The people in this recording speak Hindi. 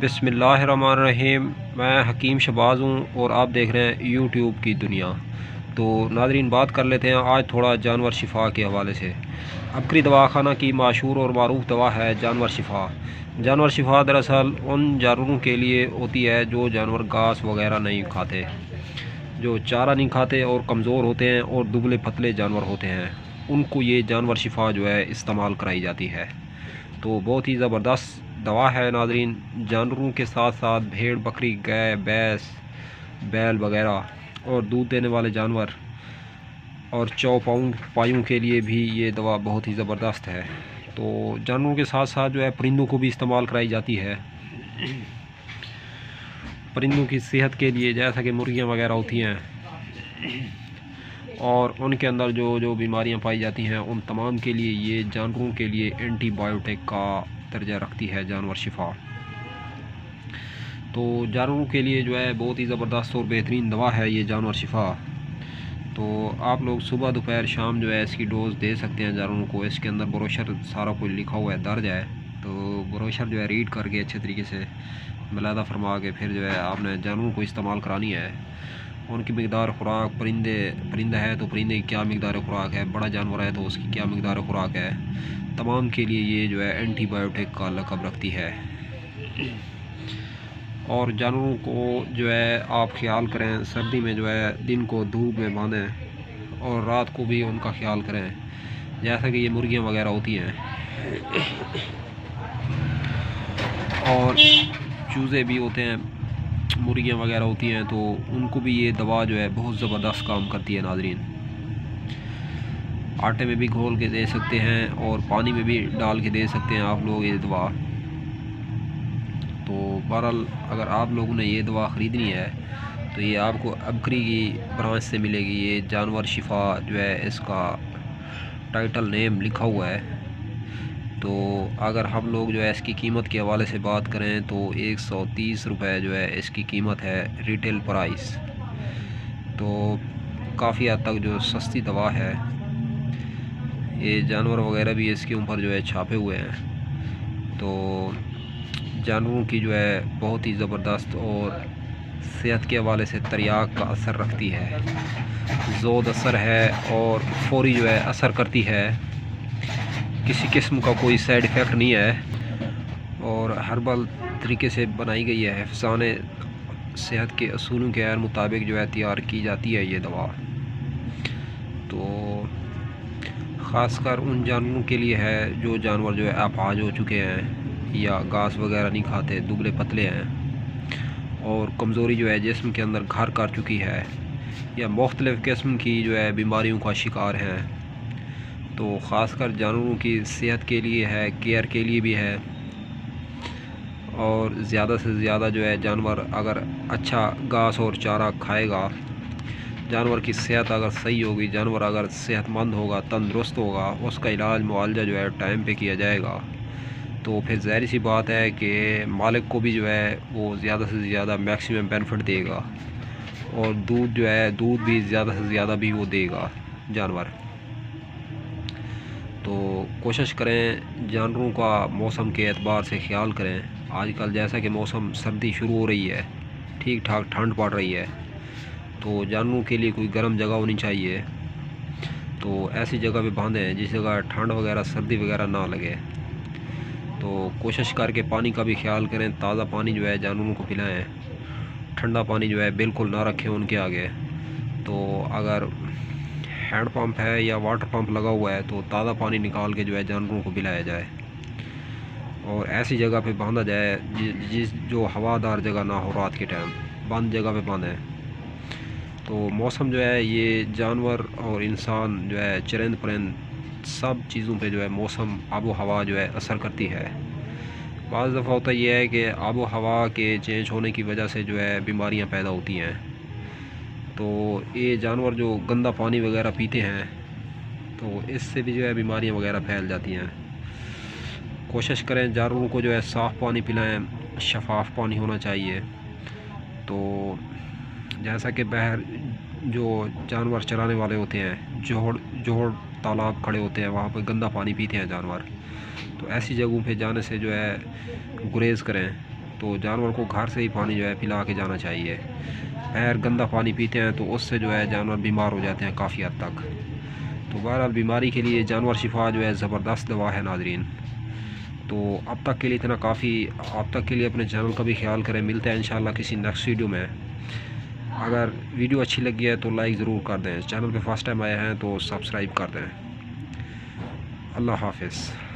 बिस्मिल्लाहिर्रहमानिर्रहीम। मैं हकीम शहबाज हूँ और आप देख रहे हैं यूट्यूब की दुनिया। तो नाज़रीन, बात कर लेते हैं आज थोड़ा जानवर शिफा के हवाले से। अबकरी दवाखाना की मशहूर और मारूफ दवा है जानवर शिफा। जानवर शिफा दरअसल उन जानवरों के लिए होती है जो जानवर घास वगैरह नहीं खाते, जो चारा नहीं खाते और कमज़ोर होते हैं और दुबले पतले जानवर होते हैं, उनको ये जानवर शिफा जो है इस्तेमाल कराई जाती है। तो बहुत ही ज़बरदस्त दवा है नाज़रीन। जानवरों के साथ साथ भेड़, बकरी, गाय, भैंस, बैल वगैरह और दूध देने वाले जानवर और चौपायों के लिए भी ये दवा बहुत ही ज़बरदस्त है। तो जानवरों के साथ साथ जो है परिंदों को भी इस्तेमाल कराई जाती है। परिंदों की सेहत के लिए, जैसा कि मुर्गियाँ वगैरह होती हैं और उनके अंदर जो जो बीमारियां पाई जाती हैं, उन तमाम के लिए ये जानवरों के लिए एंटीबायोटिक का दर्जा रखती है जानवर शिफा। तो जानवरों के लिए जो है बहुत ही ज़बरदस्त और बेहतरीन दवा है ये जानवर शिफा। तो आप लोग सुबह, दोपहर, शाम जो है इसकी डोज़ दे सकते हैं जानवरों को। इसके अंदर ब्रोशर सारा कुछ लिखा हुआ है, दर्ज है। तो ब्रोशर जो है रीड करके अच्छे तरीके से मुलादा फरमा के फिर जो है आपने जानवरों को इस्तेमाल करानी है। उनकी मकदार खुराक, परिंदा है तो परिंदे की क्या मकदार खुराक है, बड़ा जानवर है तो उसकी क्या मकदार खुराक है, तमाम के लिए ये जो है एंटीबायोटिक का लक़ब रखती है। और जानवरों को जो है आप ख्याल करें, सर्दी में जो है दिन को धूप में बांधें और रात को भी उनका ख्याल करें। जैसा कि ये मुर्गियाँ वगैरह होती हैं और चूज़े भी होते हैं, मुर्गियाँ वगैरह होती हैं, तो उनको भी ये दवा जो है बहुत ज़बरदस्त काम करती है नाज़रीन। आटे में भी घोल के दे सकते हैं और पानी में भी डाल के दे सकते हैं आप लोग ये दवा। तो बहरहाल अगर आप लोगों ने ये दवा ख़रीदनी है तो ये आपको अबकरी की ब्रांच से मिलेगी। ये जानवर शिफा जो है इसका टाइटल नेम लिखा हुआ है। तो अगर हम लोग जो है इसकी कीमत के हवाले से बात करें तो 130 रुपये जो है इसकी कीमत है, रिटेल प्राइस। तो काफ़ी हद तक जो सस्ती दवा है। ये जानवर वगैरह भी इसके ऊपर जो है छापे हुए हैं। तो जानवरों की जो है बहुत ही ज़बरदस्त और सेहत के हवाले से तरियाक का असर रखती है, ज़ोद असर है और फौरी जो है असर करती है। किसी किस्म का कोई साइड इफ़ेक्ट नहीं है और हर्बल तरीके से बनाई गई है। हिफ़्ज़ान सेहत के असूलों के मुताबिक जो है तैयार की जाती है ये दवा। तो ख़ासकर उन जानवरों के लिए है जो जानवर जो है अपाहिज हो चुके हैं या घास वगैरह नहीं खाते, दुबले पतले हैं और कमज़ोरी जो है जिस्म के अंदर घर कर चुकी है या मुख्तलिफ़ किस्म की जो है बीमारियों का शिकार हैं। तो ख़ासकर जानवरों की सेहत के लिए है, केयर के लिए भी है। और ज़्यादा से ज़्यादा जो है जानवर अगर अच्छा घास और चारा खाएगा, जानवर की सेहत अगर सही होगी, जानवर अगर सेहतमंद होगा, तंदुरुस्त होगा, उसका इलाज मुआवजा जो है टाइम पे किया जाएगा, तो फिर ज़ाहिर सी बात है कि मालिक को भी जो है वो ज़्यादा से ज़्यादा मैक्सिमम बेनिफिट देगा और दूध जो है, दूध भी ज़्यादा से ज़्यादा भी वो देगा जानवर। तो कोशिश करें जानवरों का मौसम के एतबार से ख्याल करें। आजकल जैसा कि मौसम सर्दी शुरू हो रही है, ठीक ठाक ठंड पड़ रही है, तो जानवरों के लिए कोई गर्म जगह होनी चाहिए। तो ऐसी जगह पे बांधें जिस जगह ठंड वगैरह, सर्दी वगैरह ना लगे। तो कोशिश करके पानी का भी ख्याल करें, ताज़ा पानी जो है जानवरों को पिलाएं। ठंडा पानी जो है बिल्कुल ना रखें उनके आगे। तो अगर हैंड पंप है या वाटर पंप लगा हुआ है तो ताज़ा पानी निकाल के जो है जानवरों को पिलाया जाए और ऐसी जगह पे बांधा जाए जिस जो हवादार जगह ना हो, रात के टाइम बंद जगह पे बांधें। तो मौसम जो है ये जानवर और इंसान जो है, चरिंद परिंद, सब चीज़ों पे जो है मौसम, आबो हवा जो है असर करती है। बाज़ दफ़ा होता यह है कि आबो हवा के चेंज होने की वजह से जो है बीमारियां पैदा होती हैं। तो ये जानवर जो गंदा पानी वगैरह पीते हैं तो इससे भी जो है बीमारियां वगैरह फैल जाती हैं। कोशिश करें जानवरों को जो है साफ़ पानी पिलाएं, शफाफ पानी होना चाहिए। तो जैसा कि बाहर जो जानवर चराने वाले होते हैं, जोड़ तालाब खड़े होते हैं, वहाँ पर गंदा पानी पीते हैं जानवर। तो ऐसी जगहों पे जाने से जो है गुरेज़ करें तो जानवर को घर से ही पानी जो है पिला के जाना चाहिए। अगर गंदा पानी पीते हैं तो उससे जो है जानवर बीमार हो जाते हैं काफ़ी हद तक। तो बहरहाल बीमारी के लिए जानवर शिफा जो है ज़बरदस्त दवा है नाज़रीन। तो अब तक के लिए इतना काफ़ी। अब तक के लिए अपने चैनल का भी ख्याल करें। मिलते हैं इंशाल्लाह किसी नेक्स्ट वीडियो में। अगर वीडियो अच्छी लगी है तो लाइक ज़रूर कर दें। चैनल पे फर्स्ट टाइम आए हैं तो सब्सक्राइब कर दें। अल्लाह हाफ़िज़।